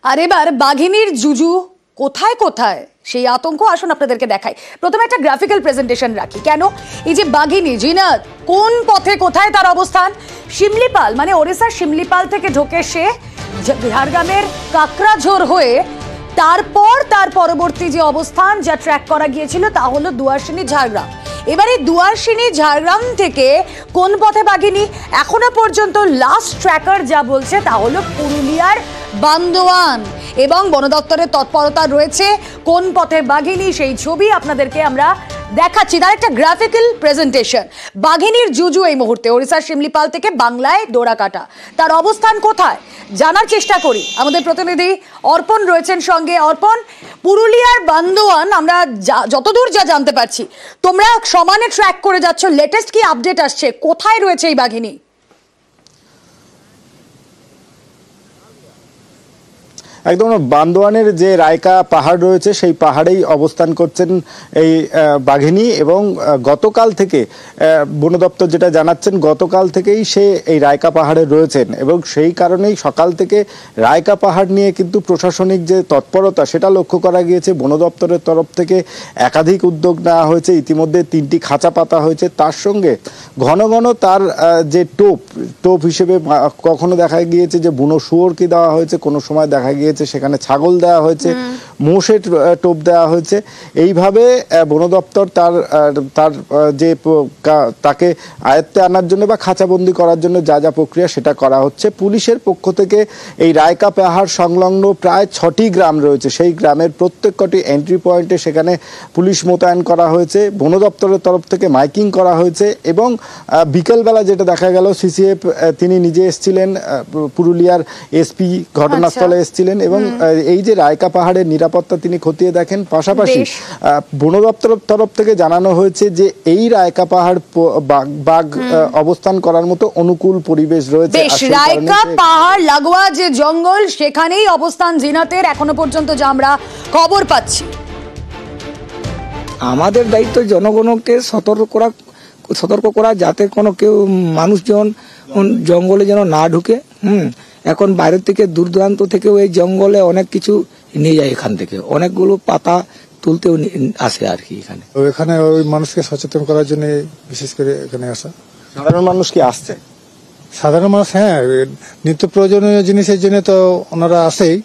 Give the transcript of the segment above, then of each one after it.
আর এবার বাঘিনীর জুজু কোথায় কোথায় সেই আতঙ্ক আসুন আপনাদেরকে দেখাই। প্রথমে একটা গ্রাফিক্যাল প্রেজেন্টেশন রাখি। কেন এই যে বাঘিনী জিনাত কোন পথে কোথায় তার অবস্থান, শিমলিপাল মানে ওড়িশার শিমলিপাল থেকে ঢোকে সে ঝাড়গ্রামের কাকড়াঝোর হয়ে, তারপর তার পরবর্তী যে অবস্থান যা ট্র্যাক করা গিয়েছিল তা হলো দুয়ারশিনী ঝাড়গ্রাম। এবারে দুয়ারশিনী ঝাড়গ্রাম থেকে কোন পথে বাঘিনী, এখনো পর্যন্ত লাস্ট ট্র্যাকার যা বলছে তা হলো পুরুলিয়ার বান্দোয়ান, এবং বন দপ্তরের তৎপরতা রয়েছে কোন পথে বাঘিনী সেই ছবি আপনাদেরকে আমরা দেখাচ্ছি। তার একটা গ্রাফিক্যাল প্রেজেন্টেশন। বাঘিনীর জুজু এই মুহূর্তে ওড়িশার শিমলিপাল থেকে বাংলায় ডোরাকাটা, তার অবস্থান কোথায় জানার চেষ্টা করি। আমাদের প্রতিনিধি অর্পণ রয়েছেন সঙ্গে। অর্পণ, পুরুলিয়ার বান্দোয়ান আমরা যতদূর যা জানতে পারছি তোমরা সমানে ট্র্যাক করে যাচ্ছ, লেটেস্ট কি আপডেট আসছে, কোথায় রয়েছে এই বাঘিনী? একদম বান্দোয়ানের যে রায়কা পাহাড় রয়েছে সেই পাহাড়েই অবস্থান করছেন এই বাঘিনী, এবং গতকাল থেকে বন দপ্তর যেটা জানাচ্ছেন গতকাল থেকেই সে এই রায়কা পাহাড়ে রয়েছেন, এবং সেই কারণেই সকাল থেকে রায়কা পাহাড় নিয়ে কিন্তু প্রশাসনিক যে তৎপরতা সেটা লক্ষ্য করা গিয়েছে। বন দপ্তরের তরফ থেকে একাধিক উদ্যোগ নেওয়া হয়েছে, ইতিমধ্যে 3টি খাঁচা পাতা হয়েছে। তার সঙ্গে ঘন ঘন তার যে টোপ হিসেবে কখনো দেখা গিয়েছে যে বুনো শুয়োরকে দেওয়া হয়েছে, কোনো সময় দেখা গিয়েছে সেখানে ছাগল দেওয়া হয়েছে, মোষের টোপ দেওয়া হয়েছে। এইভাবে বন দপ্তর তার যে তাকে আয়ত্তে আনার জন্য বা খাঁচাবন্দি করার জন্য যা যা প্রক্রিয়া সেটা করা হচ্ছে। পুলিশের পক্ষ থেকে এই রায়কা পাহাড় সংলগ্ন প্রায় 6টি গ্রাম রয়েছে, সেই গ্রামের প্রত্যেকটি এন্ট্রি পয়েন্টে সেখানে পুলিশ মোতায়েন করা হয়েছে। বন দপ্তরের তরফ থেকে মাইকিং করা হয়েছে, এবং বিকেলবেলা যেটা দেখা গেল সিসিএফ তিনি নিজে এসেছিলেন, পুরুলিয়ার এসপি ঘটনাস্থলে এসেছিলেন, এবং এই যে রায়কা পাহাড়ের নিরাপত্তা তিনি খতিয়ে দেখেন। পাশাপাশি বন দপ্তরের তরফ থেকে জানানো হয়েছে যে এই রায়কা পাহাড় বাঘ অবস্থান করার মতো অনুকূল পরিবেশ রয়েছে। রায়কা পাহাড় লাগোয়া যে জঙ্গল সেখানেই অবস্থান জিনাতের, এখনো পর্যন্ত যা আমরা খবর পাচ্ছি। আমাদের দায়িত্ব জনগণকে সতর্ক করা যাতে কোনো কেউ মানুষজন জঙ্গলে যেন না ঢুকে। এখন বাইরের থেকে দূর দূরান্ত থেকেও এই জঙ্গলে অনেক কিছু নিয়ে যায়, এখান থেকে অনেকগুলো পাতা তুলতেও আসে আর কি। এখানে ওই মানুষকে সচেতন করার জন্য বিশেষ করে এখানে আসা। সাধারণ মানুষ কি আসছে? সাধারণ মানুষ হ্যাঁ, নিত্য প্রয়োজনীয় জিনিসের জন্য তো ওনারা আসেই,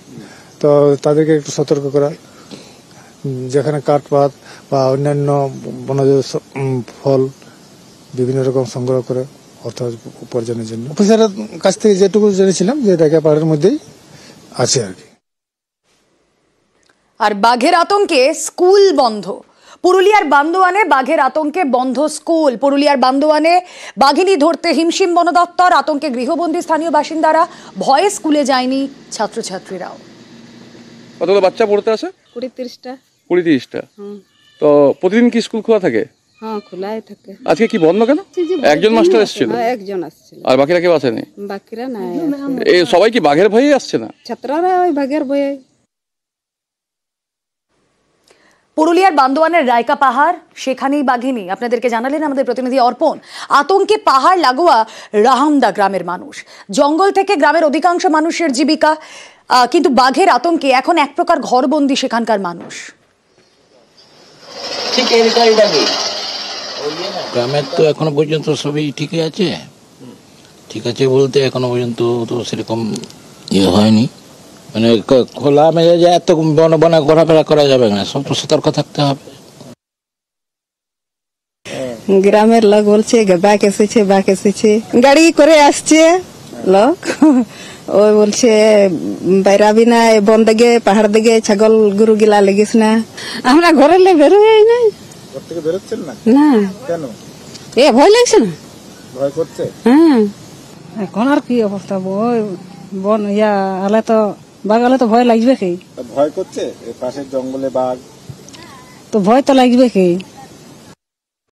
তো তাদেরকে একটু সতর্ক করা, যেখানে কাঠপাত বা অন্যান্য বনজ ফল বিভিন্ন রকম সংগ্রহ করে অর্থ উপার্জনের জন্য। অফিসারের কাছ থেকে যেটুকু জেনেছিলাম যে রায়কা পাহাড়ের মধ্যেই আছে আর কি। আর বাঘের আতঙ্কে স্কুল বন্ধ, পুরুলিয়ার বান্দোয়ানে বাঘের আতঙ্কে বন্ধ স্কুল। পুরুলিয়ার বান্দোয়ানে বাঘিনী ধরতে হিমশিম বন দপ্তর, আতঙ্কে গৃহবন্দী স্থানীয় বাসিন্দারা, ভয়ে স্কুলে যায়নি ছাত্রছাত্রীরাও। কতগুলো বাচ্চা পড়তে আসে? 20-30টা। তো প্রতিদিন কি স্কুল খোলা থাকে? হ্যাঁ, খোলাই থাকে। আজকে কি বন্ধ কেন? একজন মাস্টার এসেছিল? একজন আসছিল। আর বাকিরা কেউ আসেনি? বাকিরা নাই। এই সবাই কি বাঘের ভয়ে আসছে না? ছাত্ররা ওই বাঘের ভয়ে। পুরুলিয়ার বান্দোয়ানের রায়কা পাহাড়, সেখানেই বাঘিনী। আপনাদেরকে জানালেন আমাদের প্রতিনিধি অর্পণ। আতঙ্কে পাহাড় লাগোয়া রাহামদা গ্রামের মানুষ, জঙ্গল থেকে গ্রামের অধিকাংশ মানুষের জীবিকা, কিন্তু বাঘের আতঙ্কে এখন এক প্রকার ঘরবন্দি সেখানকার মানুষ। গ্রামের তো এখনো পর্যন্ত সবই ঠিকই আছে, ঠিক আছে বলতে এখনো পর্যন্ত তো সেরকম ইয়ে হয়নি। মানে খোলা মেজাজে এত বনে ঘোরাফেরা করা যাবে না, সব সতর্ক থাকতে হবে। গ্রামের লোক বলছে বাঘ এসেছে, গাড়ি করে আসছে লোক, ওই বলছে বাইরাবি না, বন দিকে পাহাড় দিকে ছাগল গরু গিলা লেগিস না। আমরা ঘরে বেরোই না। না কেন? ভয় লাগছে না? ভয় করছে? হ্যাঁ, এখন আর কি অবস্থা, বন ইয়া আলে তো বাঘ আলে তো ভয় লাগবে কি? ভয় করছে? পাশের জঙ্গলে বাঘ, তো ভয় তো লাগবে কি?